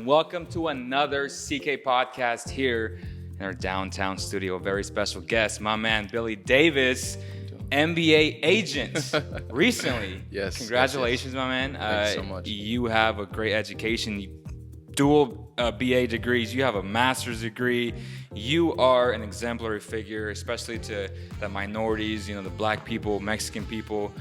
Welcome to another CK podcast here in our downtown studio. A very special guest, my man Billy Davis, NBA agent recently. Yes. Congratulations, my man. Thank you so much. You have a great education, dual BA degrees. You have a master's degree. You are an exemplary figure, especially to the minorities, the black people, Mexican people.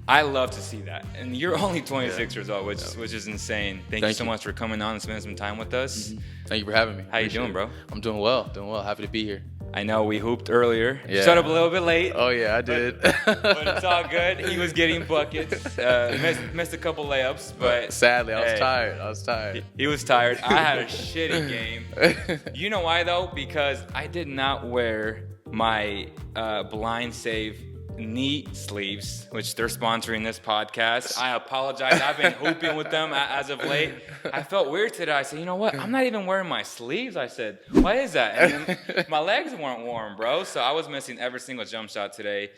I love to see that. And you're only 26 years old, which is insane. Thank you so much for coming on and spending some time with us. Mm-hmm. Thank you for having me. How you doing, bro? I'm doing well. Happy to be here. I know we hooped earlier. Yeah. Shut up a little bit late. Oh, yeah, I did. But it's all good. He was getting buckets. Missed a couple layups. But sadly, I was tired. He was tired. I had a shitty game. You know why, though? Because I did not wear my BLINDSAVE knee sleeves, which they're sponsoring this podcast. I apologize. I've been hooping with them as of late. I felt weird today. I said, you know what? I'm not even wearing my sleeves. I said, why is that? And then my legs weren't warm, bro. So I was missing every single jump shot today.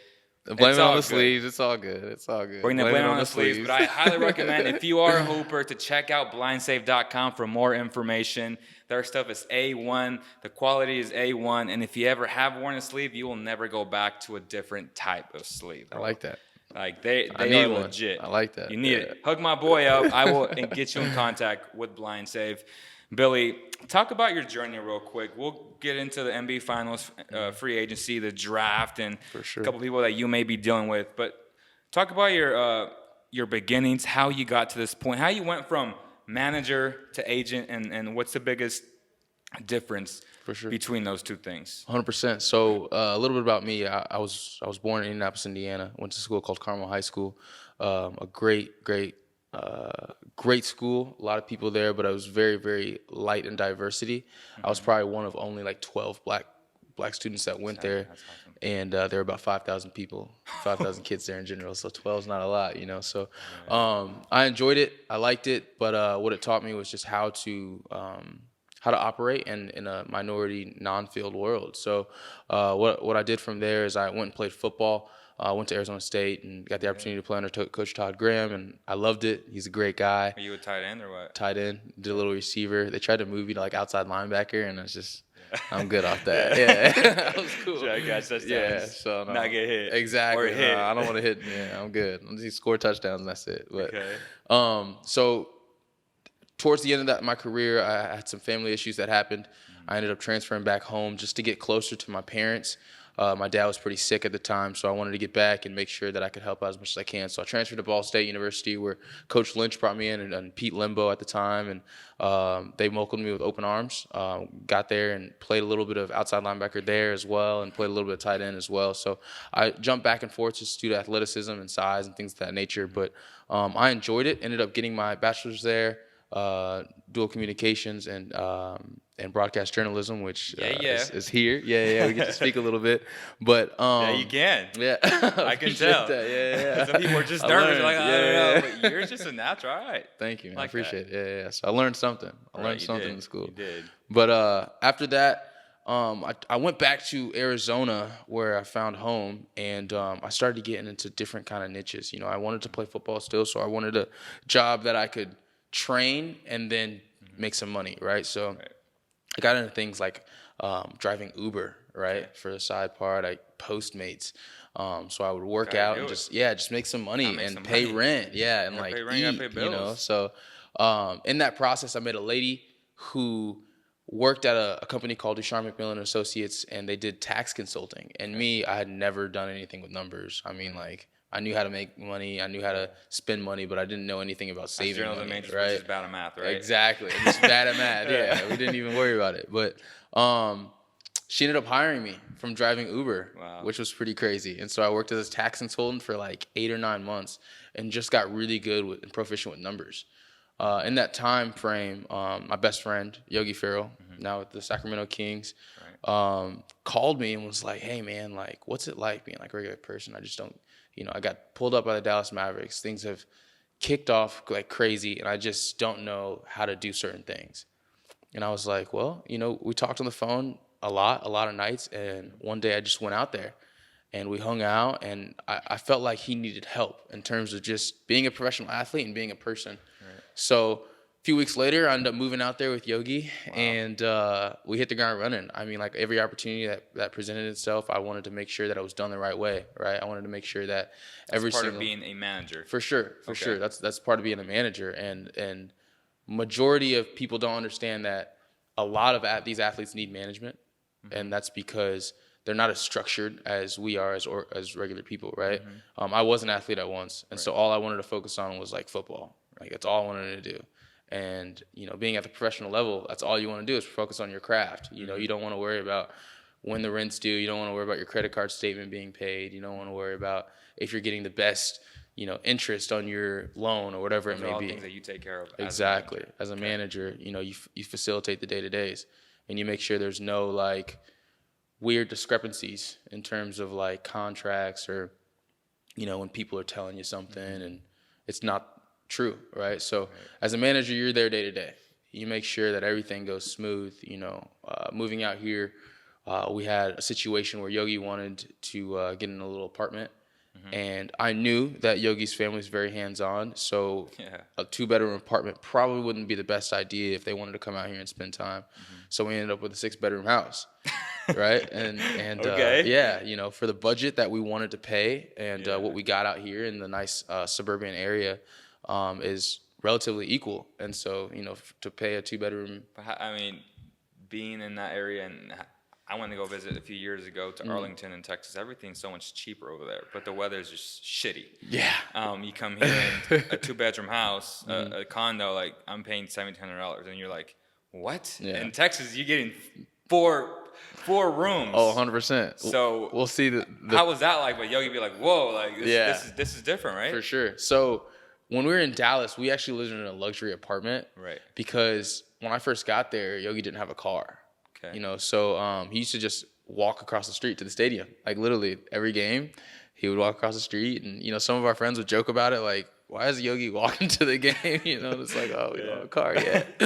Blame it on the sleeves. It's all good. We're going to blame it on the sleeves. But I highly recommend, if you are a hooper, to check out BLINDSAVE.com for more information. Their stuff is A1. The quality is A1. And if you ever have worn a sleeve, you will never go back to a different type of sleeve, bro. I like that. Like, they are legit. I like that. You need it. Hug my boy up. I will get you in contact with BLINDSAVE. Billy, talk about your journey real quick. We'll get into the NBA Finals, free agency, the draft, and a couple people that you may be dealing with. But talk about your beginnings, how you got to this point, how you went from manager to agent, and what's the biggest difference between those two things? 100%. So a little bit about me. I was born in Indianapolis, Indiana. Went to school called Carmel High School. A great school, a lot of people there, but I was very, very light in diversity. Mm-hmm. I was probably one of only like 12 black students that went there. That's awesome. And there were about 5,000 people, 5,000 kids there in general. So 12 is not a lot, So I enjoyed it. I liked it. But what it taught me was just how to operate in a minority non-field world. So what I did from there is I went and played football. I went to Arizona State and got the opportunity to play under Coach Todd Graham, and I loved it. He's a great guy. Are you a tight end or what? Tight end. Did a little receiver. They tried to move me to like outside linebacker, and it's just I'm good off that. Yeah, that was cool. Sure, I got touchdowns. Yeah, so not get hit. Exactly. Or hit. No, I don't want to hit. Yeah, I'm good. I'm just score touchdowns and that's it. But so towards the end of my career, I had some family issues that happened. I ended up transferring back home just to get closer to my parents. My dad was pretty sick at the time, so I wanted to get back and make sure that I could help out as much as I can. So I transferred to Ball State University, where Coach Lynch brought me in, and Pete Limbo at the time, and they welcomed me with open arms. Got there and played a little bit of outside linebacker there as well, and played a little bit of tight end as well. So I jumped back and forth just due to athleticism and size and things of that nature. But I enjoyed it. Ended up getting my bachelor's there, dual communications and broadcast journalism, which is here. Yeah, we get to speak a little bit. But you can. Yeah, I can tell. That. Yeah. Some people are just nervous, like, I don't know, but you're just a natural. All right. Thank you, man. I appreciate it. Yeah. So I learned something. In school. You did. But after that, I went back to Arizona where I found home, and I started getting into different kind of niches. I wanted to play football still, so I wanted a job that I could train and then make some money, right? So I got into things like driving Uber, right, for the side part. I Postmates, so I would work out and just make some money and pay rent, and like eat, So in that process, I met a lady who worked at a company called Ducharme McMillan Associates, and they did tax consulting. And me, I had never done anything with numbers. I mean, like, I knew how to make money. I knew how to spend money, but I didn't know anything about saving money, right? Just bad at math, right? Exactly. I'm just bad at math. Yeah, we didn't even worry about it. But she ended up hiring me from driving Uber, which was pretty crazy. And so I worked as a tax consultant for like 8 or 9 months and just got really good and proficient with numbers. In that time frame, my best friend, Yogi Ferrell, now with the Sacramento Kings, called me and was like, hey, man, like, what's it like being like a regular person? I just don't. I got pulled up by the Dallas Mavericks. Things have kicked off like crazy, and I just don't know how to do certain things. And I was like, well, we talked on the phone a lot of nights, and one day I just went out there, and we hung out, and I felt like he needed help in terms of just being a professional athlete and being a person. Right. So few weeks later, I ended up moving out there with Yogi, and we hit the ground running. I mean, like every opportunity that presented itself, I wanted to make sure that it was done the right way, right? I wanted to make sure that that's part of being a manager. For sure. That's part of being a manager, and majority of people don't understand that a lot of these athletes need management, and that's because they're not as structured as we are as regular people, right? I was an athlete at once, and so all I wanted to focus on was like football. Like that's all I wanted to do. And, you know, being at the professional level, that's all you want to do is focus on your craft. You know, you don't want to worry about when the rent's due. You don't want to worry about your credit card statement being paid. You don't want to worry about if you're getting the best, you know, interest on your loan or whatever it may be. All things that you take care of. Exactly. As a manager, you know, you facilitate the day-to-days, and you make sure there's no, like, weird discrepancies in terms of, like, contracts or, you know, when people are telling you something and it's not true, right? So as a manager, you're there day to day. You make sure that everything goes smooth. You know, moving out here, we had a situation where Yogi wanted to get in a little apartment, and I knew that Yogi's family is very hands-on, so a 2-bedroom apartment probably wouldn't be the best idea if they wanted to come out here and spend time. So we ended up with a 6-bedroom house. Right. And you know, for the budget that we wanted to pay and what we got out here in the nice suburban area, is relatively equal. And so, you know, to pay a 2-bedroom. I mean, being in that area, and I went to go visit a few years ago to Arlington in Texas. Everything's so much cheaper over there, but the weather is just shitty. Yeah. You come here in a 2-bedroom house, a condo, like I'm paying $1,700, and you're like, what? Yeah. In Texas, you're getting four rooms. Oh, 100%. So we'll see how was that like? But Yogi be like, whoa, like this is different, right? For sure. So when we were in Dallas, we actually lived in a luxury apartment. Right. Because when I first got there, Yogi didn't have a car. Okay. You know, so he used to just walk across the street to the stadium. Like literally every game, he would walk across the street, and you know, some of our friends would joke about it, like, why is Yogi walking to the game? You know, it's like, oh, we don't have a car yet.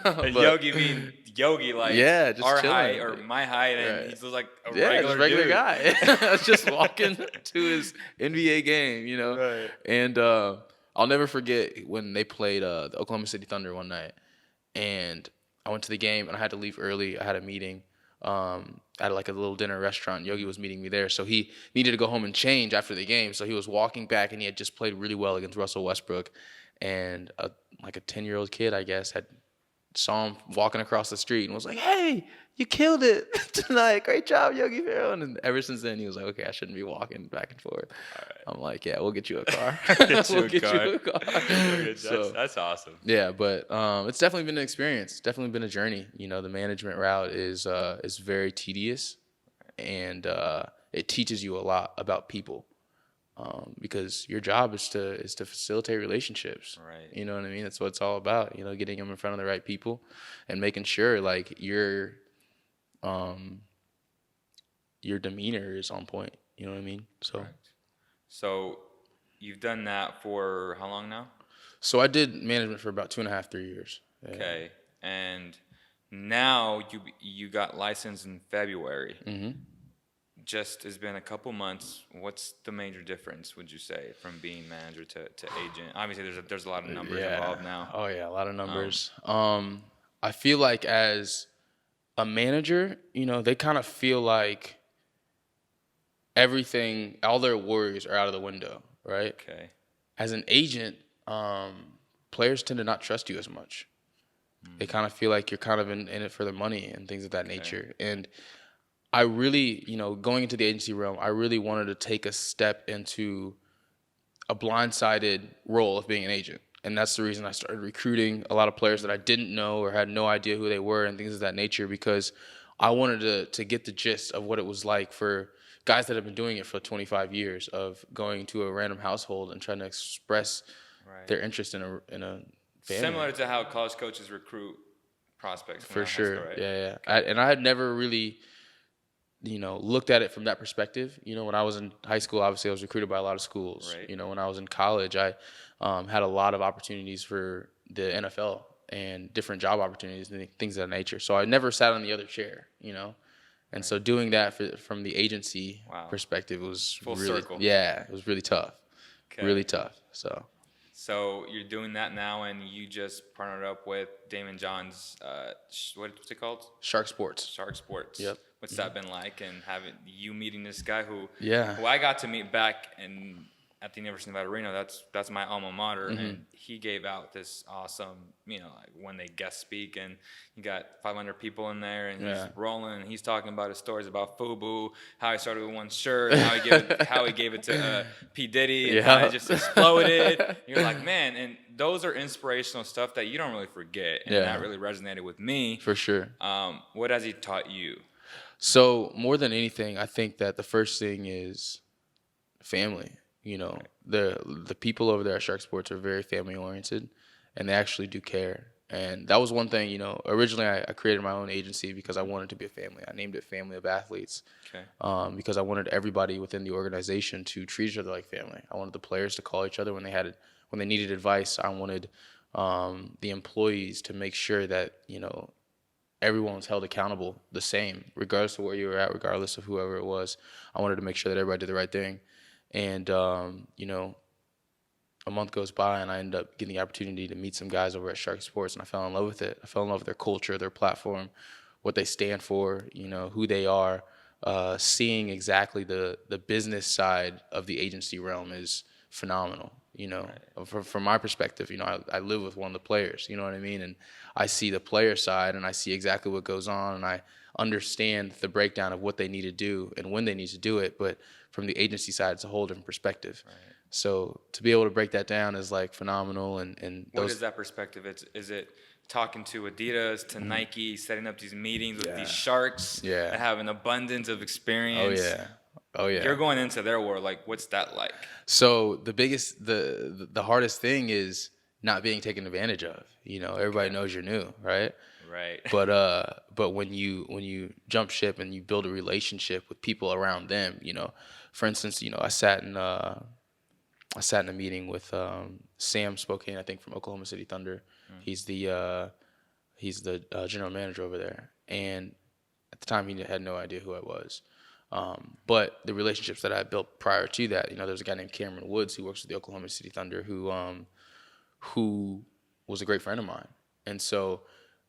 But Yogi mean Yogi, like just our chilling. height or my height, and he's just like a regular dude. Guy. Just walking to his NBA game, you know. Right. And I'll never forget when they played the Oklahoma City Thunder one night, and I went to the game, and I had to leave early. I had a meeting at like a little dinner restaurant. Yogi was meeting me there, so he needed to go home and change after the game. So he was walking back, and he had just played really well against Russell Westbrook, and like a 10-year-old kid, I guess, saw him walking across the street and was like, "Hey, you killed it tonight! Great job, Yogi Ferrell!" And ever since then, he was like, "Okay, I shouldn't be walking back and forth." All right. I'm like, "Yeah, we'll get you a car. We'll get you a car." So, that's awesome. Yeah, but it's definitely been an experience. It's definitely been a journey. You know, the management route is very tedious, and it teaches you a lot about people. Because your job is to facilitate relationships. Right. You know what I mean? That's what it's all about. You know, getting them in front of the right people and making sure like your demeanor is on point. You know what I mean? So. Right. So, you've done that for how long now? So I did management for about 2.5, 3 years. Yeah. Okay, and now you got licensed in February. Mm-hmm. Just has been a couple months. What's the major difference, would you say, from being manager to agent? Obviously, there's a lot of numbers involved now. Oh yeah, a lot of numbers. I feel like as a manager, you know, they kind of feel like everything, all their worries are out of the window, right? Okay. As an agent, players tend to not trust you as much. They kind of feel like you're kind of in it for the money and things of that nature. And I really, you know, going into the agency realm, I really wanted to take a step into a blindsided role of being an agent. And that's the reason I started recruiting a lot of players that I didn't know or had no idea who they were and things of that nature, because I wanted to get the gist of what it was like for guys that have been doing it for 25 years of going to a random household and trying to express their interest in a family. Similar to how college coaches recruit prospects. For sure. School, right? Yeah. Okay. And I had never really, you know, looked at it from that perspective. You know, when I was in high school, obviously I was recruited by a lot of schools. Right. You know, when I was in college, I had a lot of opportunities for the NFL and different job opportunities and things of that nature. So I never sat on the other chair, you know. And so doing that from the agency perspective was full really circle. Yeah, it was really tough. Okay. Really tough. So So you're doing that now, and you just partnered up with Damon John's, what's it called? Shark Sports. Shark Sports. Yep. What's that been like, and having you meeting this guy who Yeah. I got to meet back at the University of Nevada, Reno. That's my alma mater, Mm-hmm. and he gave out this awesome, like when they guest speak, and you got 500 people in there, and he's rolling, and he's talking about his stories about FUBU, how he started with one shirt, how he gave it to P Diddy, and how it just exploded. You're like, man, and those are inspirational stuff that you don't really forget, and that really resonated with me. For sure. What has he taught you? So more than anything, I think that the first thing is family. The people over there at Shark Sports are very family oriented, and they actually do care. And that was one thing, originally I created my own agency because I wanted to be a family. I named it Family of Athletes. Okay. Because I wanted everybody within the organization to treat each other like family. I wanted the players to call each other when they needed advice. I wanted the employees to make sure that, everyone was held accountable the same, regardless of where you were at, regardless of whoever it was. I wanted to make sure that everybody did the right thing. And, a month goes by and I end up getting the opportunity to meet some guys over at Shark Sports, and I fell in love with it. I fell in love with their culture, their platform, what they stand for, who they are. Seeing exactly the business side of the agency realm is phenomenal. From my perspective, I live with one of the players, you know what I mean? And I see the player side and I see exactly what goes on, and I understand the breakdown of what they need to do and when they need to do it. But from the agency side, it's a whole different perspective. Right. So to be able to break that down is like phenomenal. And what is that perspective? Is it talking to Adidas, to Nike, setting up these meetings with these sharks that have an abundance of experience? Oh yeah. You're going into their world. Like, what's that like? So the hardest thing is not being taken advantage of. Everybody knows you're new, right? Right. But when you jump ship and you build a relationship with people around them, for instance, I sat in a meeting with Sam Spokane, I think, from Oklahoma City Thunder. He's the general manager over there, and at the time he had no idea who I was. But the relationships that I built prior to that, there's a guy named Cameron Woods who works with the Oklahoma City Thunder who was a great friend of mine. And so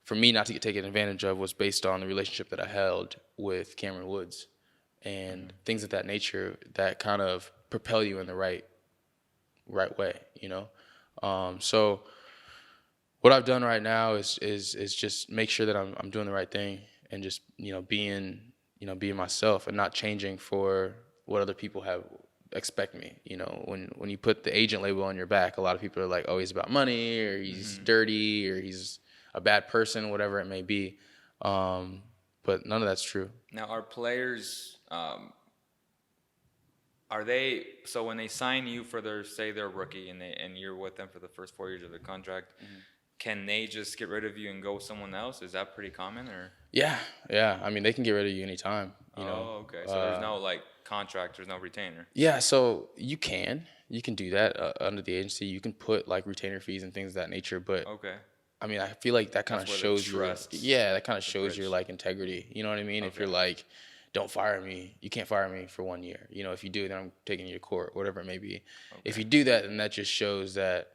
for me not to get taken advantage of was based on the relationship that I held with Cameron Woods and things of that nature that kind of propel you in the right way, So what I've done right now is just make sure that I'm doing the right thing and just, being myself and not changing for what other people expect me. When you put the agent label on your back, a lot of people are like, oh, he's about money, or he's dirty, or he's a bad person, whatever it may be. But none of that's true. Now, are players, so when they sign you for say they're a rookie and you're with them for the first 4 years of their contract, can they just get rid of you and go with someone else? Is that pretty common, or? Yeah. I mean, they can get rid of you anytime. Oh, okay. So there's no contract, there's no retainer. Yeah, so you can do that under the agency. You can put retainer fees and things of that nature, but I mean, I feel like that kind of shows your integrity. You know what I mean? Okay. If you're don't fire me, you can't fire me for 1 year. If you do, then I'm taking you to court, whatever it may be. Okay. If you do that, then that just shows that,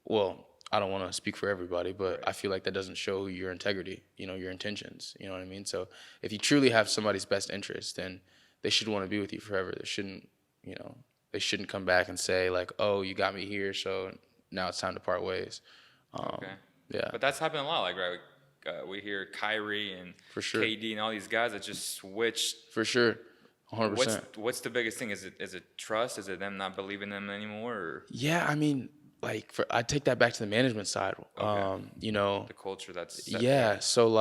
well, I don't want to speak for everybody, but I feel like that doesn't show your integrity, your intentions. You know what I mean? So if you truly have somebody's best interest, then they should want to be with you forever. They shouldn't come back and say oh, you got me here, so now it's time to part ways. Yeah. But that's happened a lot. We hear Kyrie and KD and all these guys that just switched. For sure. 100%. What's the biggest thing? Is it trust? Is it them not believing them anymore? Or? Yeah, I mean, I take that back to the management side. Okay. The culture that's set there. So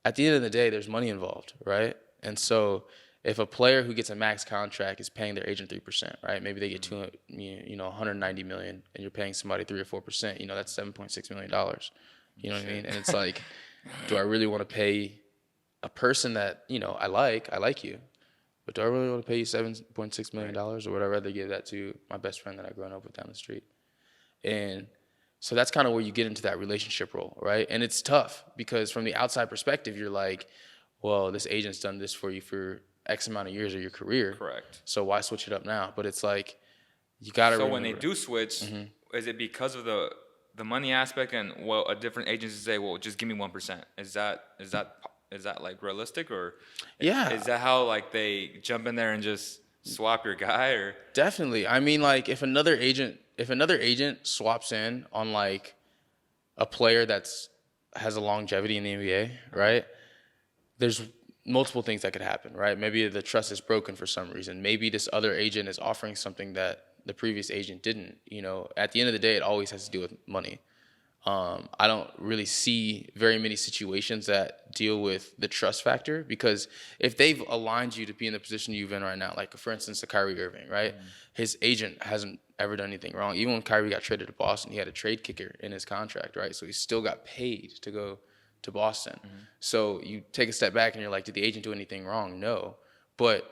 at the end of the day, there's money involved, right? And so if a player who gets a max contract is paying their agent 3%, right? Maybe they get $190 million, and you're paying somebody 3 or 4%. That's $7.6 million. You know what I mean? And it's do I really want to pay a person that I like you, but do I really want to pay you $7.6 million or would I rather give that to my best friend that I've grown up with down the street? And so that's kind of where you get into that relationship role, right? And it's tough because from the outside perspective, you're well, this agent's done this for you for X amount of years of your career. Correct. So why switch it up now? But it's you got to. So when they do switch, is it because of the money aspect, and well, a different agency say, well, just give me 1%? Is that like realistic, or Yeah, is that how like they jump in there and just swap your guy? Or definitely. I mean, like if another agent swaps in on like a player has a longevity in the NBA, right? There's multiple things that could happen, right? Maybe the trust is broken for some reason. Maybe this other agent is offering something that the previous agent didn't. At the end of the day, it always has to do with money. I don't really see very many situations that deal with the trust factor, because if they've aligned you to be in the position you've in right now, like for instance, the Kyrie Irving, right? His agent hasn't ever done anything wrong. Even when Kyrie got traded to Boston, he had a trade kicker in his contract, right? So he still got paid to go to Boston. So you take a step back and you're like, did the agent do anything wrong? No. But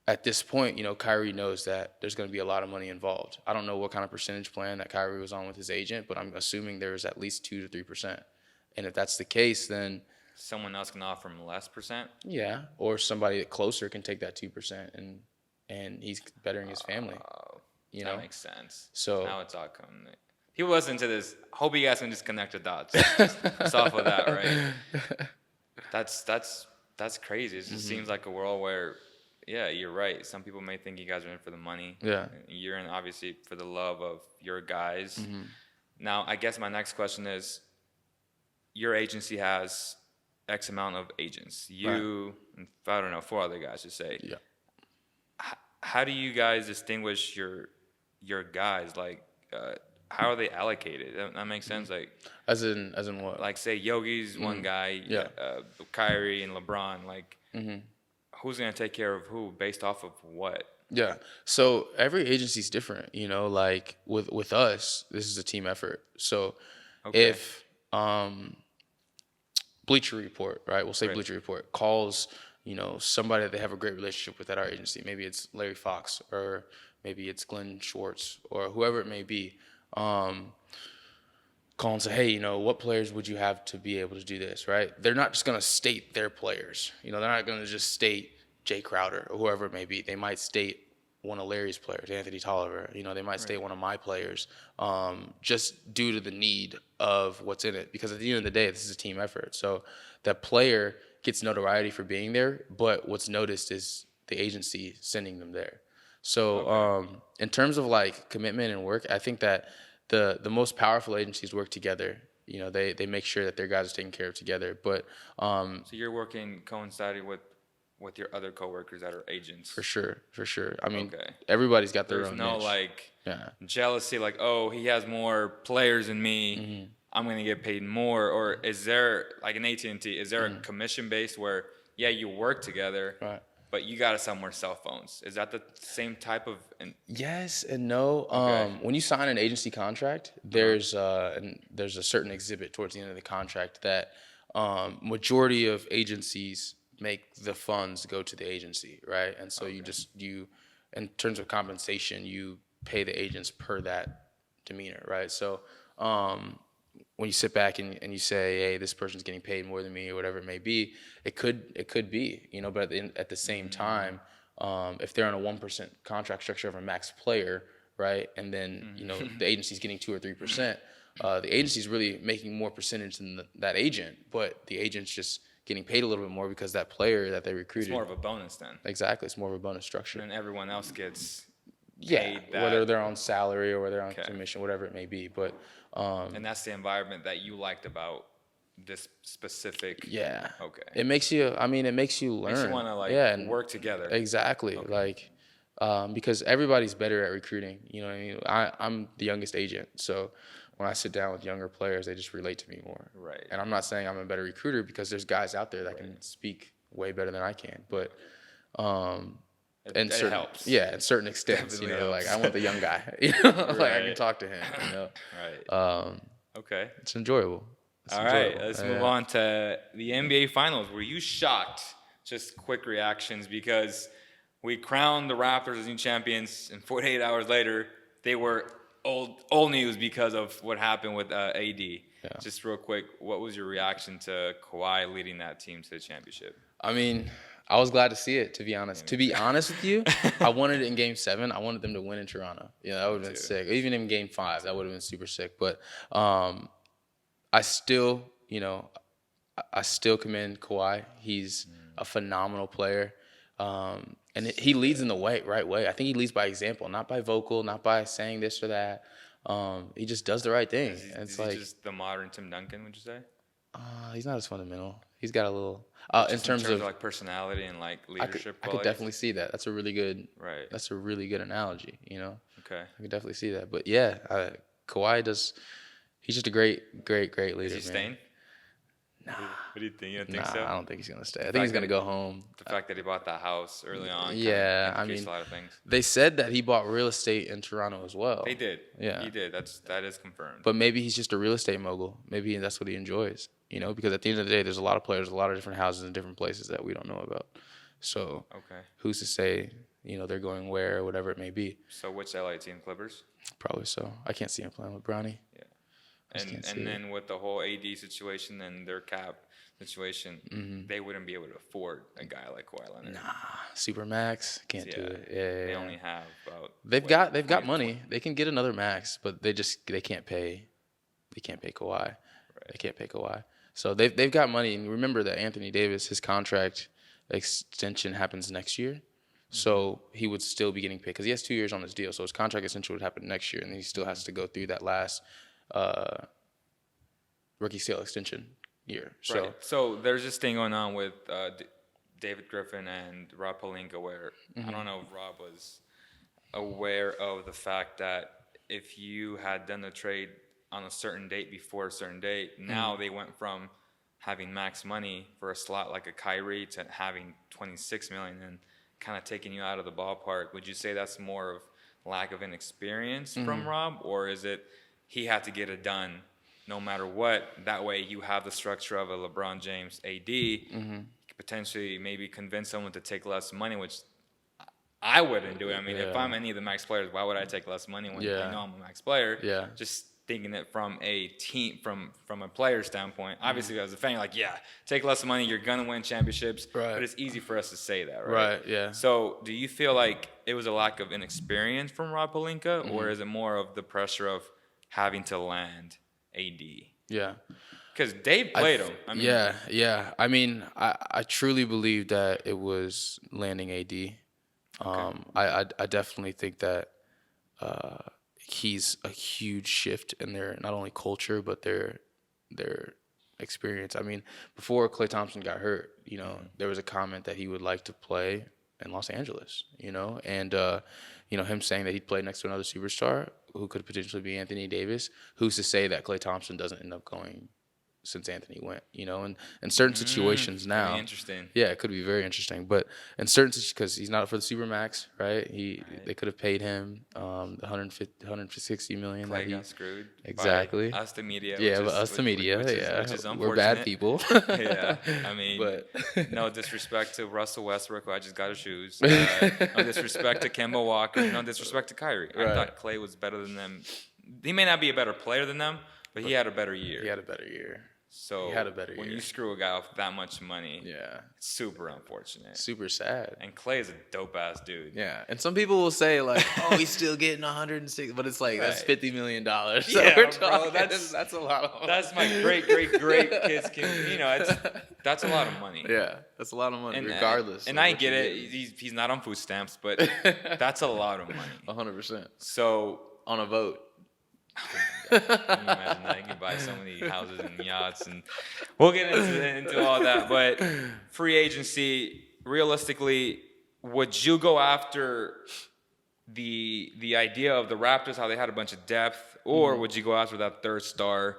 at this point, Kyrie knows that there's going to be a lot of money involved. I don't know what kind of percentage plan that Kyrie was on with his agent, but I'm assuming there was at least 2 to 3%. And if that's the case, then someone else can offer him less percent. Yeah, or somebody closer can take that 2%, and he's bettering his family. That makes sense. So now it's all coming. People listen to this. Hope you guys can just connect the dots. Just off of that, right? That's crazy. It just seems like a world where, yeah, you're right. Some people may think you guys are in for the money. Yeah. You're in obviously for the love of your guys. Now, I guess my next question is, your agency has X amount of agents. You, and I don't know, 4 other guys to say. Yeah. How do you guys distinguish your guys? Like, how are they allocated? That makes sense. Like, as in what? Like, say Yogi's one guy, Kyrie and LeBron. Like, who's gonna take care of who based off of what? Yeah. So every agency's different. Like with us, this is a team effort. So if Bleacher Report, right? We'll say Bleacher Report calls, somebody that they have a great relationship with at our agency. Maybe it's Larry Fox, or maybe it's Glenn Schwartz, or whoever it may be. Call and say, hey, what players would you have to be able to do this, right? They're not just going to state their players. They're not going to just state Jay Crowder or whoever it may be. They might state one of Larry's players, Anthony Tolliver. They might state one of my players, just due to the need of what's in it. Because at the end of the day, this is a team effort. So that player gets notoriety for being there, but what's noticed is the agency sending them there. So in terms of like commitment and work, I think that the most powerful agencies work together. They make sure that their guys are taken care of together. But so you're working coinciding with your other coworkers that are agents. For sure. I mean, everybody's got their own There's no niche. Jealousy, like, oh, he has more players than me, I'm gonna get paid more. Or is there, like in AT&T, is there a commission based where you work together, right, but you gotta sell more cell phones? Is that the same type of? Yes and no. When you sign an agency contract, there's a certain exhibit towards the end of the contract that majority of agencies make the funds go to the agency, right? And so you in terms of compensation, you pay the agents per that demeanor, right? So when you sit back and you say, hey, this person's getting paid more than me, or whatever it may be, it could be, but at the same time, if they're on a 1% contract structure of a max player, right, and then the agency's getting 2 or 3%, the agency's really making more percentage than that agent, but the agent's just getting paid a little bit more because that player that they recruited. It's more of a bonus then. Exactly, it's more of a bonus structure. And everyone else gets paid whether they're on salary or whether they're on commission, whatever it may be. But and that's the environment that you liked about this specific. Yeah. Okay. It makes you learn. Makes you want to work together. Exactly. Okay. Because everybody's better at recruiting. You know what I mean? I'm the youngest agent, so when I sit down with younger players, they just relate to me more. Right. And I'm not saying I'm a better recruiter, because there's guys out there that can speak way better than I can. But it helps. Yeah, in certain extents, like I want the young guy. Like I can talk to him. Right. Okay. It's enjoyable. All right, let's move on to the NBA Finals. Were you shocked? Just quick reactions, because we crowned the Raptors as new champions, and 48 hours later, they were old news because of what happened with AD. Yeah. Just real quick, what was your reaction to Kawhi leading that team to the championship? I mean, I was glad to see it, to be honest. To be honest with you, I wanted it in Game 7. I wanted them to win in Toronto. Yeah, that would have been sick. Even in Game 5, that would have been super sick. But I still, I still commend Kawhi. He's a phenomenal player. And he leads in the right way. I think he leads by example, not by vocal, not by saying this or that. He just does the right thing. Is he just the modern Tim Duncan, would you say? He's not as fundamental. He's got a little in terms of like personality and like leadership. I could definitely see that. That's a really good. Right. That's a really good analogy. Okay. I could definitely see that. But yeah, Kawhi does. He's just a great leader. Is he staying? Nah. What do you think? You don't think so? I don't think he's gonna stay. I think he's gonna go home. The fact that he bought that house early on. Yeah, I mean, a lot of things. They said that he bought real estate in Toronto as well. They did. Yeah, he did. That is confirmed. But maybe he's just a real estate mogul. Maybe that's what he enjoys. Because at the end of the day, there's a lot of players, a lot of different houses in different places that we don't know about. So, who's to say? They're going where, or whatever it may be. So, which LA team? Clippers? Probably so. I can't see him playing with Bronny. Yeah. And then with the whole AD situation and their cap situation, they wouldn't be able to afford a guy like Kawhi Leonard. Nah, Supermax can't do it. Yeah, they only have about. They've got money. They can get another max, but they can't pay. They can't pay Kawhi. Right. They can't pay Kawhi. So they've got money, and remember that Anthony Davis, his contract extension happens next year, so he would still be getting paid because he has 2 years on his deal. So his contract extension would happen next year, and he still has to go through that last rookie sale extension year. So there's this thing going on with David Griffin and Rob Pelinka where I don't know if Rob was aware of the fact that if you had done the trade on a certain date before a certain date, now they went from having max money for a slot like a Kyrie to having $26 million and kind of taking you out of the ballpark. Would you say that's more of lack of inexperience from Rob, or is it he had to get it done no matter what? That way you have the structure of a LeBron James AD, potentially maybe convince someone to take less money, which I wouldn't do it. I mean, if I'm any of the max players, why would I take less money when I know I'm a max player? Yeah. Just thinking it from a team, from a player standpoint. Obviously, as a fan, you're like, take less money, you're gonna win championships. Right. But it's easy for us to say that, right? Right. Yeah. So, do you feel like it was a lack of inexperience from Rob Pelinka, or is it more of the pressure of having to land AD? Yeah. Because Dave played him. I mean, yeah. I mean, I truly believe that it was landing AD. I definitely think that he's a huge shift in their not only culture but their experience. I mean, before Klay Thompson got hurt, there was a comment that he would like to play in Los Angeles, and him saying that he'd play next to another superstar who could potentially be Anthony Davis. Who's to say that Klay Thompson doesn't end up going since Anthony went, and in certain situations now. Interesting. Yeah, it could be very interesting. But in certain situations, because he's not up for the Supermax, right? They could have paid him the $160 million. Klay got screwed. Exactly. By us, the media. Yeah, us, the media. Which is unfortunate. We're bad people. Yeah, I mean, no disrespect to Russell Westbrook, who I just got his shoes. No disrespect to Kemba Walker. No disrespect to Kyrie. Right. I thought Klay was better than them. He may not be a better player than them, but he had a better year. He had a better year. So he had a better when year. You screw a guy off that much money, it's super unfortunate. Super sad. And Klay is a dope ass dude. Yeah. And some people will say like, oh, he's still getting 106, but it's like that's $50 million. So yeah, we're bro, that's a lot of money. That's my great kids can that's a lot of money. Yeah, that's a lot of money, regardless. And I get it. He's not on food stamps, but that's a lot of money. 100%. So on a vote. Can you imagine that? You can buy so many houses and yachts, and we'll get into all that. But free agency, realistically, would you go after the idea of the Raptors, how they had a bunch of depth, or would you go after that third star?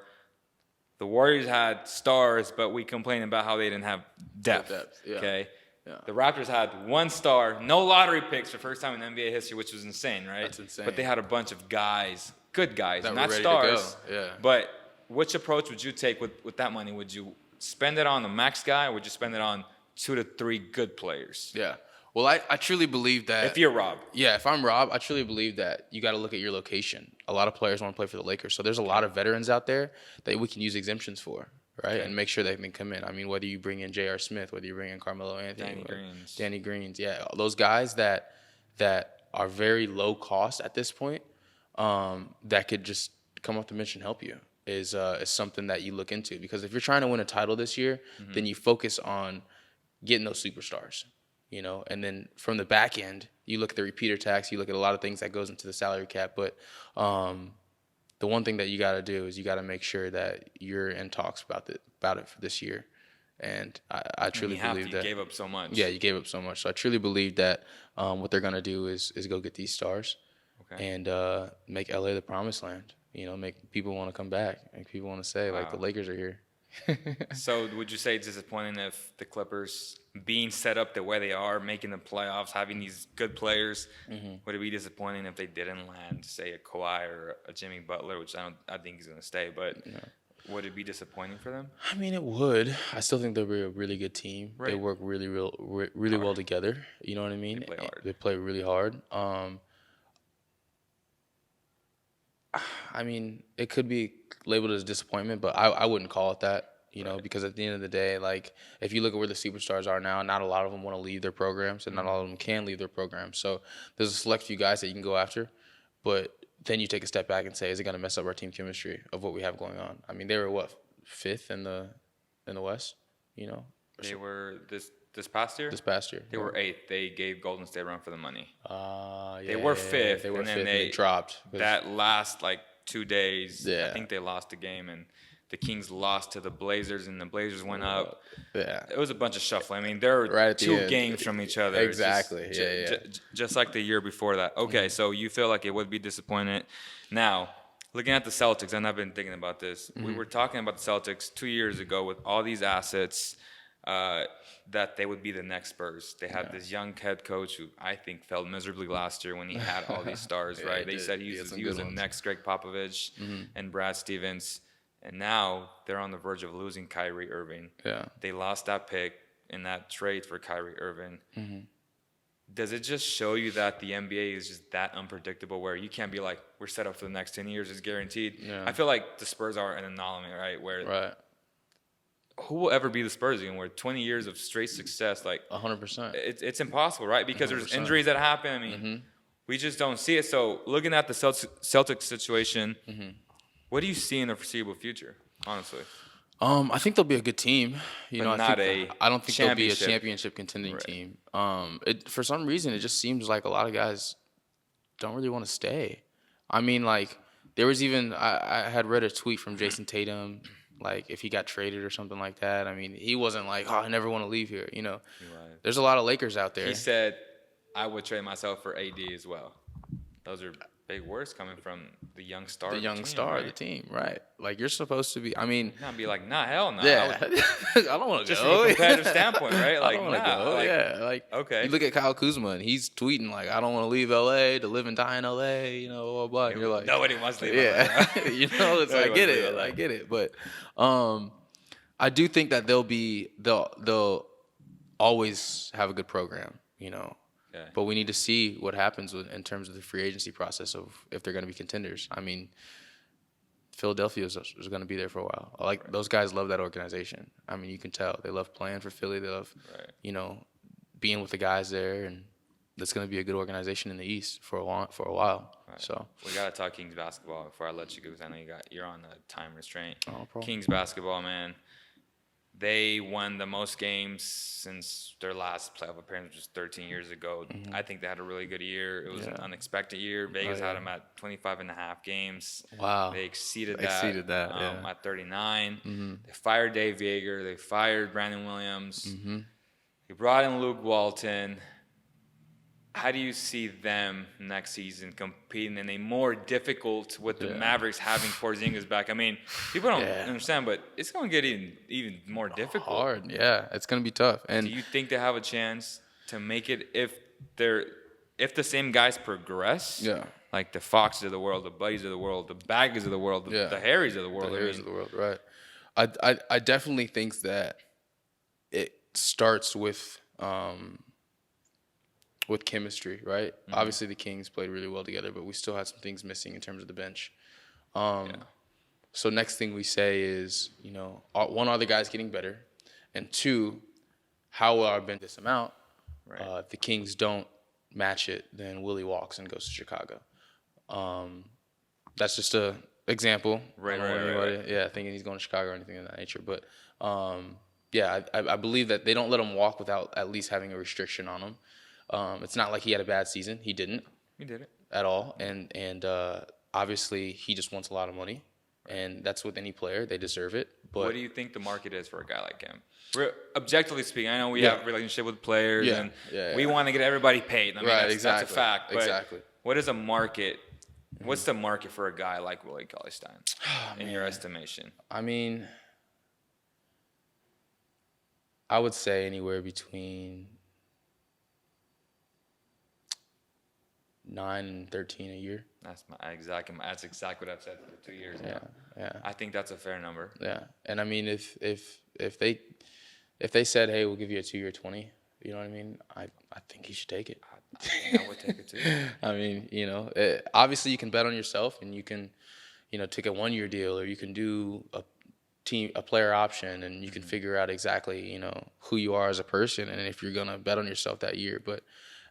The Warriors had stars, but we complained about how they didn't have depth. Yeah. Okay. Yeah. The Raptors had one star, no lottery picks for the first time in NBA history, which was insane, right? That's insane. But they had a bunch of guys, good guys, that not stars. Yeah. But which approach would you take with that money? Would you spend it on the max guy, or would you spend it on 2 to 3 good players? Yeah. Well, I truly believe that. If you're Rob. Yeah, if I'm Rob, I truly believe that you got to look at your location. A lot of players want to play for the Lakers. So there's a lot of veterans out there that we can use exemptions for, right? And make sure they can come in. I mean, whether you bring in J.R. Smith, whether you bring in Carmelo Anthony, Danny Greens, yeah, those guys that are very low cost at this point, that could just come off the bench and help you is something that you look into. Because if you're trying to win a title this year, then you focus on getting those superstars, you know, and then from the back end, you look at the repeater tax, you look at a lot of things that goes into the salary cap. But the one thing that you got to do is you got to make sure that you're in talks about it for this year. And I truly believe that you gave up so much. Yeah, you gave up so much. So I truly believe that what they're gonna do is go get these stars, and make LA the promised land. You know, make people want to come back, make people want to say like the Lakers are here. So would you say it's disappointing if the Clippers, being set up the way they are, making the playoffs, having these good players, would it be disappointing if they didn't land, say, a Kawhi or a Jimmy Butler, which I think he's gonna stay, but would it be disappointing for them? I mean, it would. I still think they'll be a really good team. Right. They work really well together. You know what I mean? They play hard. They play really hard. I mean, it could be labeled as disappointment, but I wouldn't call it that. You know, because at the end of the day, like, if you look at where the superstars are now, not a lot of them want to leave their programs, and not all of them can leave their programs. So there's a select few guys that you can go after, but then you take a step back and say, is it going to mess up our team chemistry of what we have going on? I mean, they were fifth in the West, you know? They were this past year? This past year. They were eighth. They gave Golden State a run for the money. Yeah. They were fifth. They were and fifth then and they dropped. That last, 2 days, I think they lost a game, and the Kings lost to the Blazers, and the Blazers went up. Yeah. It was a bunch of shuffling. I mean, there were 2 games from each other. Exactly. Just like the year before that. Okay, so you feel like it would be disappointed. Now, looking at the Celtics, and I've been thinking about this. We were talking about the Celtics 2 years ago with all these assets, that they would be the next Spurs. They had this young head coach who I think failed miserably last year when he had all these stars, right? They said he was the next Greg Popovich and Brad Stevens. And now they're on the verge of losing Kyrie Irving. Yeah. They lost that pick in that trade for Kyrie Irving. Does it just show you that the NBA is just that unpredictable where you can't be like, we're set up for the next 10 years, it's guaranteed? Yeah. I feel like the Spurs are an anomaly, right? Where who will ever be the Spurs again? Where 20 years of straight success, 100%. It's impossible, right? Because 100%. There's injuries that happen. I mean, we just don't see it. So looking at the Celtics situation, what do you see in the foreseeable future, honestly? I think they'll be a good team. I don't think they'll be a championship contending team. For some reason, it just seems like a lot of guys don't really want to stay. I mean, there was even I had read a tweet from Jason Tatum, if he got traded or something like that. I mean, he wasn't like, I never want to leave here. You know, there's a lot of Lakers out there. He said, I would trade myself for AD as well. Those are big words coming from the young star. The young star of the team, right? You're supposed to be. I mean, not be like, nah, hell no. Yeah, I don't want to go. Just from a competitive standpoint, right? I don't want to go. Okay. You look at Kyle Kuzma and he's tweeting I don't want to leave LA to live and die in LA. You know, blah blah. And you're like, nobody wants to leave. Yeah, LA. You know, I get it. But I do think that they'll always have a good program. You know. Okay. But we need to see what happens in terms of the free agency process of if they're going to be contenders. I mean, Philadelphia is going to be there for a while. Those guys love that organization. I mean, you can tell. They love playing for Philly. They love, being with the guys there. And that's going to be a good organization in the East for a while. Right. So we got to talk Kings basketball before I let you go because I know you're on the time restraint. No problem. Kings basketball, man. They won the most games since their last playoff appearance, which was 13 years ago. I think they had a really good year. It was an unexpected year. Vegas had them at 25.5 games. Wow. They exceeded that at 39. They fired Dave Yeager. They fired Brandon Williams. They brought in Luke Walton. How do you see them next season competing in a more difficult with the Mavericks having Porzingis back? I mean, people don't understand, but it's going to get even more difficult. Hard, yeah. It's going to be tough. And do you think they have a chance to make it if the same guys progress? Yeah. Like the Foxes of the world, the Buddies of the world, the Baggers of the world, the Harrys of the world. The Harrys of the world, right. I definitely think that it starts with chemistry, right? Obviously, the Kings played really well together, but we still had some things missing in terms of the bench. So next thing we say is, one, are the guys getting better? And two, how will I bend this amount? Right. If the Kings don't match it, then Willie walks and goes to Chicago. That's just a example. Right. Yeah, thinking he's going to Chicago or anything of that nature. But I believe that they don't let him walk without at least having a restriction on him. It's not like he had a bad season. He didn't. He did it at all. And obviously he just wants a lot of money, and that's with any player. They deserve it. But what do you think the market is for a guy like him? Objectively speaking, I know we have a relationship with players, and we want to get everybody paid. I mean, that's a fact. But what is a market? What's the market for a guy like Willie Cauley-Stein in your estimation? I mean, I would say anywhere between 9 and 13 a year. That's exactly what I've said for 2 years now. Yeah. I think that's a fair number. Yeah, and I mean, if they said, hey, we'll give you a 2-year 20, you know what I mean? I think he should take it. I think I would take it too. I mean, obviously you can bet on yourself, and you can, take a 1-year deal, or you can do a player option, and you can figure out exactly, who you are as a person, and if you're gonna bet on yourself that year. But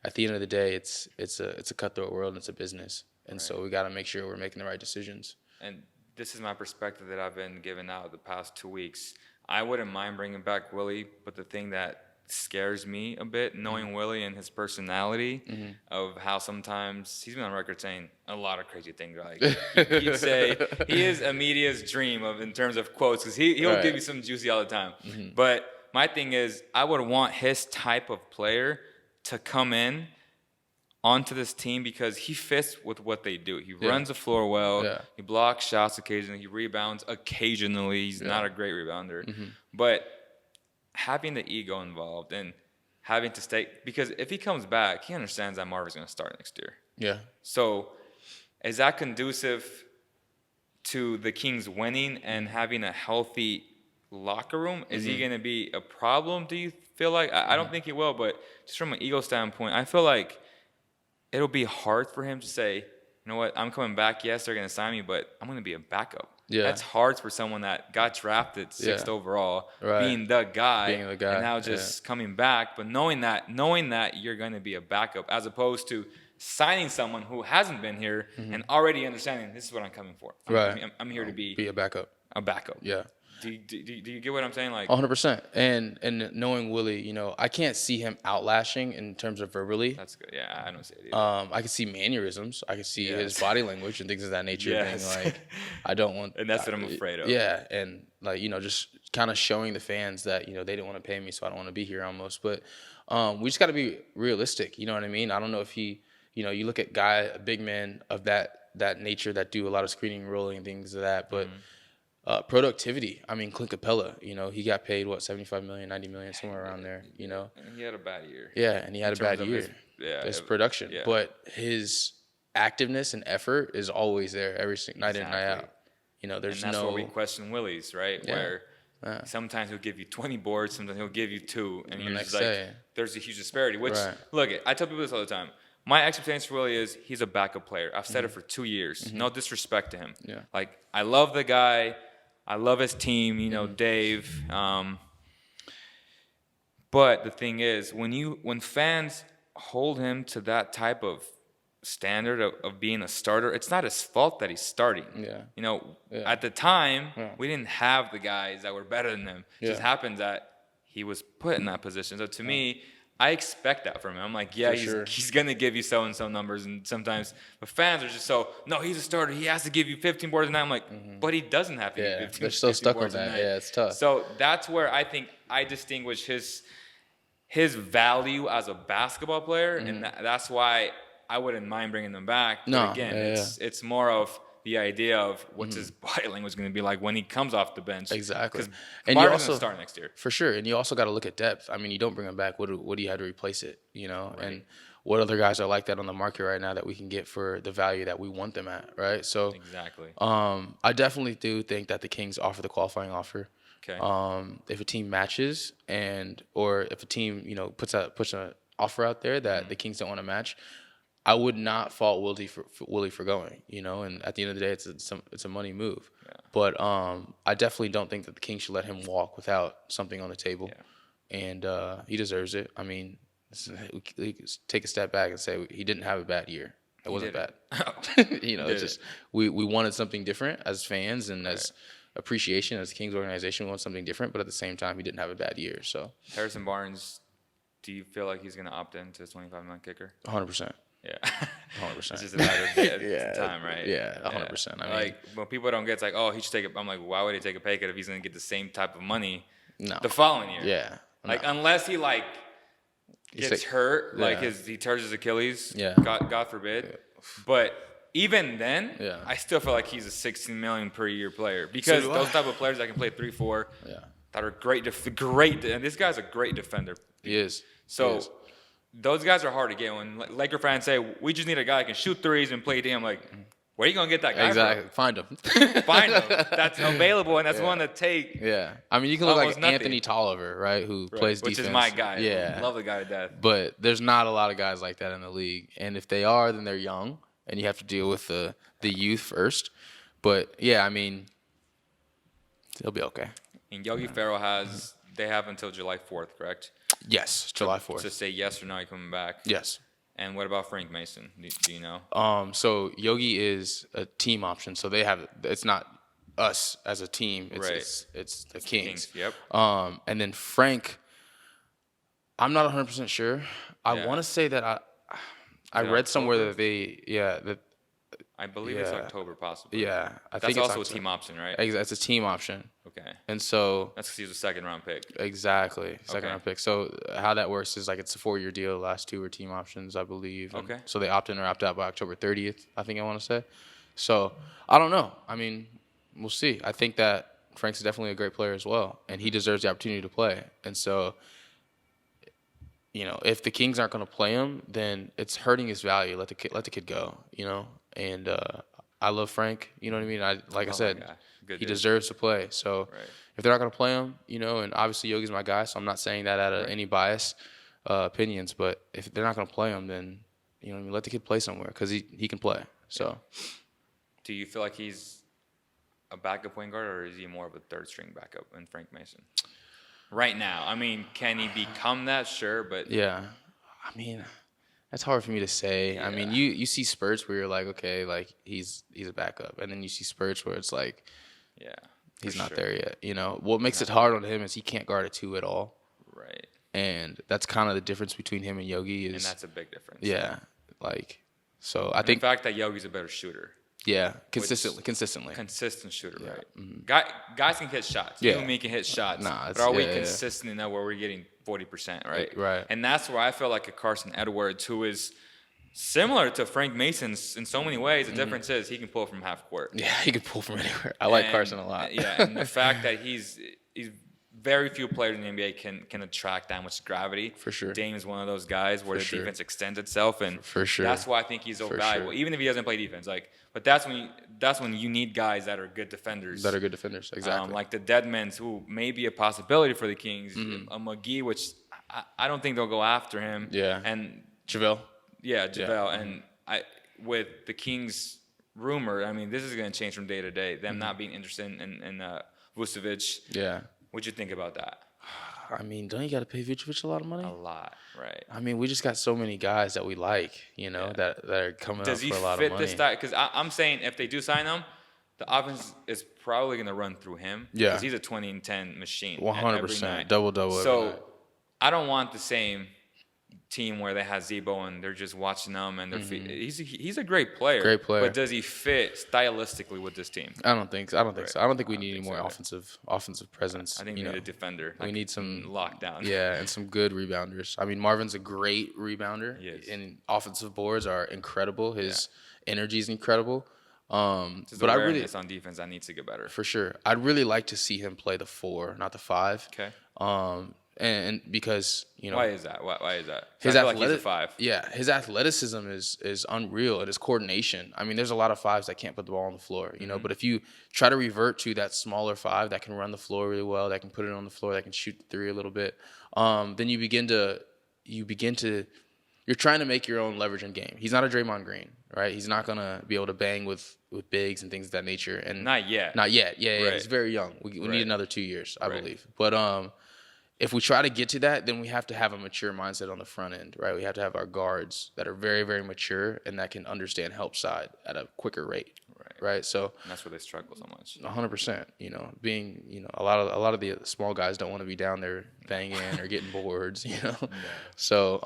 at the end of the day, it's a cutthroat world, and it's a business, and so we got to make sure we're making the right decisions. And this is my perspective that I've been giving out the past 2 weeks. I wouldn't mind bringing back Willie, but the thing that scares me a bit, knowing Willie and his personality, of how sometimes he's been on record saying a lot of crazy things. Like he'd say he is a media's dream in terms of quotes, because he'll give you some juicy all the time. But my thing is, I would want his type of player to come in onto this team, because he fits with what they do. He runs the floor well. He blocks shots occasionally. He rebounds occasionally. He's not a great rebounder. But having the ego involved and having to stay, because if he comes back, he understands that Marvin's going to start next year. Yeah. So is that conducive to the Kings winning and having a healthy locker room? Is he going to be a problem, do you feel like? I don't think he will, but just from an ego standpoint, I feel like it'll be hard for him to say, you know what, I'm coming back. Yes, they're going to sign me, but I'm going to be a backup. Yeah. That's hard for someone that got drafted 6th overall, being the guy, and now just coming back. But knowing that you're going to be a backup, as opposed to signing someone who hasn't been here and already understanding, this is what I'm coming for. I'm here to be a backup. A backup. Yeah. Do you get what I'm saying? Like 100%. And knowing Willie, I can't see him outlashing in terms of verbally. That's good. Yeah, I don't see it either. I can see mannerisms. I can see his body language and things of that nature. Being like, I don't want. And that's what I'm afraid of. Yeah, and like just kind of showing the fans that they didn't want to pay me, so I don't want to be here almost. But we just got to be realistic. You know what I mean? I don't know if he, you look at big men of that nature that do a lot of screening, rolling, and things of that, but. Productivity. I mean, Clint Capella, he got paid, what, $75 million, $90 million, somewhere around there, And he had a bad year. Yeah, and he had a bad year. His production. Yeah. But his activeness and effort is always there every night in and night out. There's and that's where we question Willie's, right? Yeah. Where sometimes he'll give you 20 boards, sometimes he'll give you 2, and you're just like, there's a huge disparity. Which, look, I tell people this all the time. My expectation for Willie is he's a backup player. I've said it for 2 years. No disrespect to him. Yeah. Like, I love the guy. I love his team, Dave. But the thing is, when fans hold him to that type of standard of being a starter, it's not his fault that he's starting. Yeah. At the time, we didn't have the guys that were better than him. It just happened that he was put in that position. So to me, I expect that from him. I'm like, he's going to give you so-and-so numbers. And sometimes, but fans are just no, he's a starter. He has to give you 15 boards a night. I'm like, but he doesn't have to give you 15 they're so stuck boards on that. a night. Yeah, it's tough. So that's where I think I distinguish his value as a basketball player. And that's why I wouldn't mind bringing them back. But again, it's more of the idea of what's his body language going to be like when he comes off the bench. Exactly. Because and Marvin's you also going to start next year. For sure. And you also got to look at depth. I mean, you don't bring him back. What do you have to replace it? And what other guys are like that on the market right now that we can get for the value that we want them at, right? So exactly. I definitely do think that the Kings offer the qualifying offer. Okay. If a team matches or if a team puts an offer out there that the Kings don't want to match, I would not fault Willie for going, you know. And at the end of the day, it's a money move. Yeah. But I definitely don't think that the Kings should let him walk without something on the table. Yeah. And he deserves it. I mean, we take a step back and say he didn't have a bad year. It wasn't bad. You know, it's just we wanted something different as fans and as appreciation as the Kings organization. We want something different, but at the same time, he didn't have a bad year. So Harrison Barnes, do you feel like he's going to opt into his 25-man kicker? 100%. Yeah, 100%. It's just a matter of time, right? Yeah, 100%. I mean, like when people don't get, it's like, oh, he should take it. I'm like, why would he take a pay cut if he's going to get the same type of money the following year? Yeah, like unless he gets hurt, like he tears his Achilles. Yeah, God forbid. Yeah. But even then, I still feel like he's a $16 million per year player because those type of players that can play 3-4, that are great, and this guy's a great defender. He is. So. Those guys are hard to get. When Laker fans say, we just need a guy that can shoot threes and play D, I'm like, where are you going to get that guy Exactly. from? Find him. Find him. That's available, and that's one to take. Yeah. I mean, you can look like nothing. Anthony Tolliver, right, who plays defense. Which is my guy. Yeah. I love the guy to death. But there's not a lot of guys like that in the league. And if they are, then they're young, and you have to deal with the youth first. But, yeah, I mean, he'll be okay. And Yogi Ferrell they have until July 4th, correct? Yes, July 4th. To say yes or no, you're coming back. Yes. And what about Frank Mason? Do you know? So Yogi is a team option. So they have it's not us as a team. It's the Kings. Yep. And then Frank, I'm not 100% sure. I want to say that I read somewhere that I believe it's October, possibly. Yeah, that's also a team option, right? That's a team option. Okay. And so that's because he was a second-round pick. Exactly, second-round pick. So how that works is it's a 4-year deal. The last 2 are team options, I believe. Okay. So they opt in or opt out by October 30th. I think I want to say. So I don't know. I mean, we'll see. I think that Frank's definitely a great player as well, and he deserves the opportunity to play. And so, you know, if the Kings aren't going to play him, then it's hurting his value. Let the kid go. You know. And I love Frank. You know what I mean? I said, he deserves to play. So if they're not going to play him, you know, and obviously Yogi's my guy, so I'm not saying that out of any bias opinions. But if they're not going to play him, then, you know what I mean, let the kid play somewhere because he can play. So, do you feel like he's a backup point guard or is he more of a third-string backup in Frank Mason? Right now. I mean, can he become that? Sure, but. Yeah. I mean, that's hard for me to say. Yeah. I mean, you see spurts where you're like, okay, like he's a backup, and then you see spurts where it's like, he's not there yet. You know, what makes it hard on him is he can't guard a 2 at all. Right. And that's kind of the difference between him and Yogi. And that's a big difference. Yeah, like so. I think the fact that Yogi's a better shooter. Yeah, consistent shooter, right? Mm-hmm. Guys can hit shots. You and me can hit shots. But are we consistent enough where we're getting 40%, right? Right. And that's where I feel like a Carson Edwards, who is similar to Frank Mason in so many ways. The difference is he can pull from half court. Yeah, he can pull from anywhere. I like Carson a lot. Yeah, and the fact that he's very few players in the NBA can attract that much gravity. For sure. Dame is one of those guys where the defense extends itself, and for sure. That's why I think he's so valuable. Even if he doesn't play defense, but that's when you need guys that are good defenders. Exactly. Like the Deadmans, who may be a possibility for the Kings. A McGee, which I don't think they'll go after him. Yeah. And JaVale. Yeah, JaVale. And with the Kings rumor, I mean, this is going to change from day to day. Them not being interested in Vucevic. Yeah. What'd you think about that? I mean, don't you got to pay Vucevic a lot of money? A lot, right. I mean, we just got so many guys that we like, you know, that are coming up for a lot of money. Does he fit this style? Because I'm saying if they do sign him, the offense is probably going to run through him. Yeah. Because he's a 20 and 10 machine. 100%. Double. So I don't want the same team where they have Zebo and they're just watching them and their feet. He's a great player. But does he fit stylistically with this team? I don't think so. I don't think we need any more offensive presence. I think we need a defender. We need some lockdown. Yeah, and some good rebounders. I mean, Marvin's a great rebounder. And offensive boards are incredible. His energy is incredible. But I really on defense, I need to get better. For sure. I'd really like to see him play the 4, not the 5. Okay. And because, you know, why is that? Why is that? His I feel like he's a 5. Yeah, his athleticism is unreal, and his coordination. I mean, there's a lot of 5s that can't put the ball on the floor, you know. But if you try to revert to that smaller 5 that can run the floor really well, that can put it on the floor, that can shoot the 3 a little bit, then you begin to you're trying to make your own leverage in game. He's not a Draymond Green, right? He's not gonna be able to bang with bigs and things of that nature. And not yet. Not yet. Yeah. Right. He's very young. We Right. need another 2 years, I Right. believe. But if we try to get to that, then we have to have a mature mindset on the front end, right? We have to have our guards that are very, very mature and that can understand help side at a quicker rate, right? So and that's where they struggle so much. 100%. Being a lot of the small guys don't want to be down there banging or getting boards, Yeah. So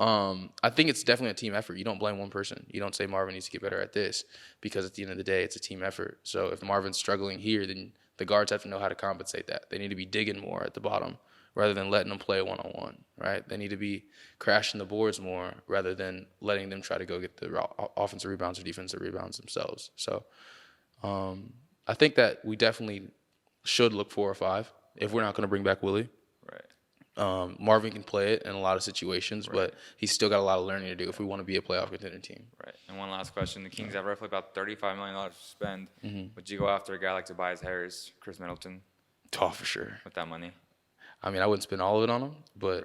I think it's definitely a team effort. You don't blame one person. You don't say Marvin needs to get better at this, because at the end of the day, it's a team effort. So if Marvin's struggling here, then the guards have to know how to compensate that. They need to be digging more at the bottom, rather than letting them play one-on-one, right? They need to be crashing the boards more rather than letting them try to go get the offensive rebounds or defensive rebounds themselves. So I think that we definitely should look 4 or 5 if we're not going to bring back Willie. Right. Marvin can play it in a lot of situations, but he's still got a lot of learning to do if we want to be a playoff contender team. Right. And one last question. The Kings have roughly about $35 million to spend. Would you go after a guy like Tobias Harris, Chris Middleton? Oh, for sure. With that money? I mean, I wouldn't spend all of it on them, but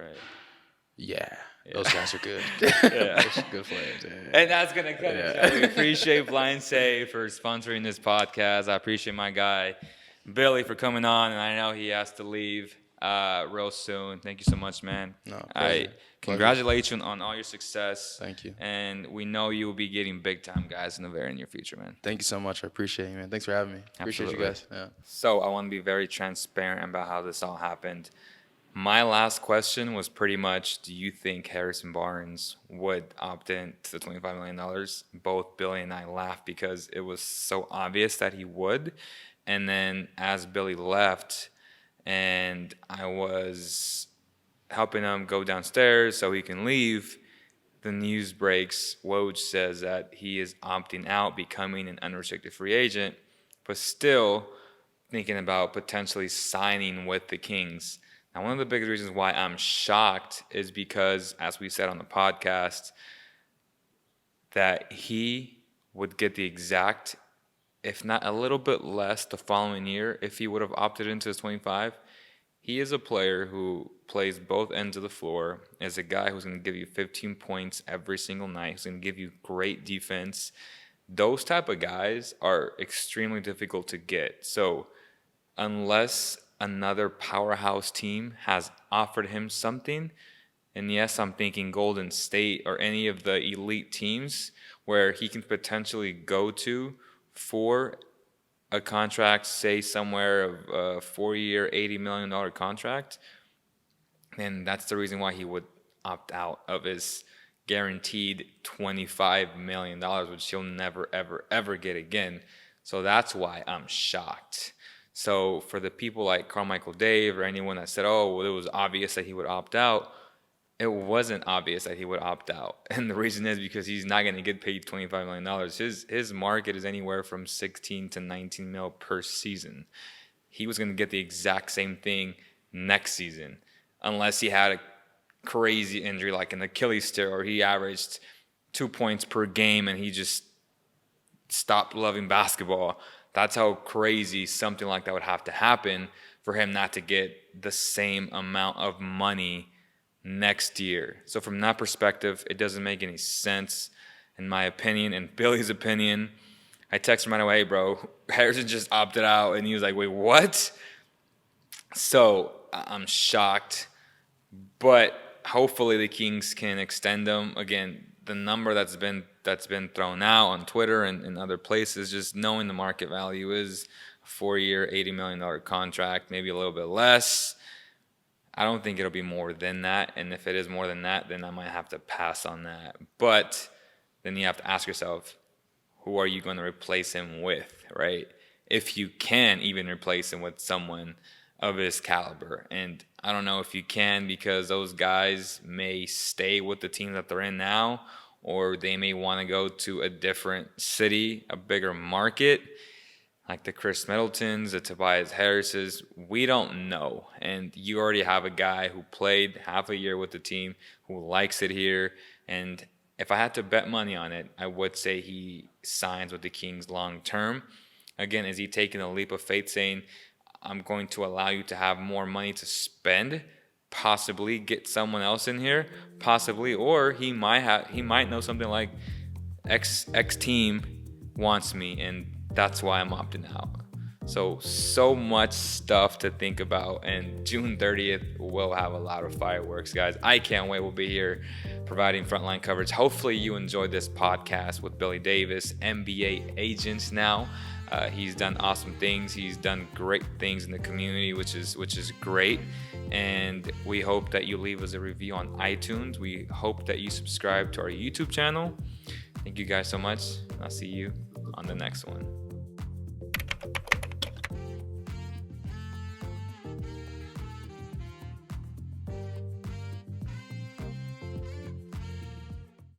yeah, those guys are good. Those good players. Yeah. And that's going to cut it. We appreciate BLINDSAVE for sponsoring this podcast. I appreciate my guy, Billy, for coming on, and I know he has to leave real soon. Thank you so much, man. No, I congratulate you on all your success. Thank you. And we know you will be getting big-time guys in the very near future, man. Thank you so much. I appreciate you, man. Thanks for having me. Appreciate you guys. Yeah. So I want to be very transparent about how this all happened. My last question was pretty much, do you think Harrison Barnes would opt in to the $25 million? Both Billy and I laughed because it was so obvious that he would. And then as Billy left and I was helping him go downstairs so he can leave, the news breaks. Woj says that he is opting out, becoming an unrestricted free agent, but still thinking about potentially signing with the Kings. Now, one of the biggest reasons why I'm shocked is because, as we said on the podcast, that he would get the exact, if not a little bit less, the following year if he would have opted into his 25. He is a player who plays both ends of the floor, is a guy who's going to give you 15 points every single night. He's going to give you great defense. Those type of guys are extremely difficult to get. So unless another powerhouse team has offered him something, and yes, I'm thinking Golden State or any of the elite teams where he can potentially go to for a contract, say somewhere of a 4-year, $80 million contract, and that's the reason why he would opt out of his guaranteed $25 million, which he'll never, ever, ever get again. So that's why I'm shocked. So for the people like Carmichael Dave or anyone that said, oh, well, it was obvious that he would opt out, it wasn't obvious that he would opt out. And the reason is because he's not going to get paid $25 million. His market is anywhere from 16 to 19 mil per season. He was going to get the exact same thing next season, unless he had a crazy injury like an Achilles tear, or he averaged 2 points per game and he just stopped loving basketball. That's how crazy something like that would have to happen for him not to get the same amount of money next year. So from that perspective, it doesn't make any sense, in my opinion. And Billy's opinion, I texted him right away, hey, bro, Harrison just opted out. And he was like, wait, what? So I'm shocked. But hopefully the Kings can extend him. Again, the number that's been thrown out on Twitter and other places, just knowing the market value is a 4-year, $80 million contract, maybe a little bit less. I don't think it'll be more than that. And if it is more than that, then I might have to pass on that. But then you have to ask yourself, who are you going to replace him with, right? If you can even replace him with someone of his caliber. And I don't know if you can, because those guys may stay with the team that they're in now, or they may want to go to a different city, a bigger market, like the Chris Middletons, the Tobias Harrises. We don't know. And you already have a guy who played half a year with the team, who likes it here. And if I had to bet money on it, I would say he signs with the Kings long term. Again, is he taking a leap of faith saying, I'm going to allow you to have more money to spend possibly get someone else in here, possibly, or he might know something like X team wants me, and that's why I'm opting out. So much stuff to think about, and June 30th we'll have a lot of fireworks, guys. I can't wait. We'll be here providing frontline coverage. Hopefully you enjoyed this podcast with Billy Davis, NBA agents now. He's done awesome things. He's done great things in the community, which is great. And we hope that you leave us a review on iTunes. We hope that you subscribe to our YouTube channel. Thank you guys so much. I'll see you on the next one.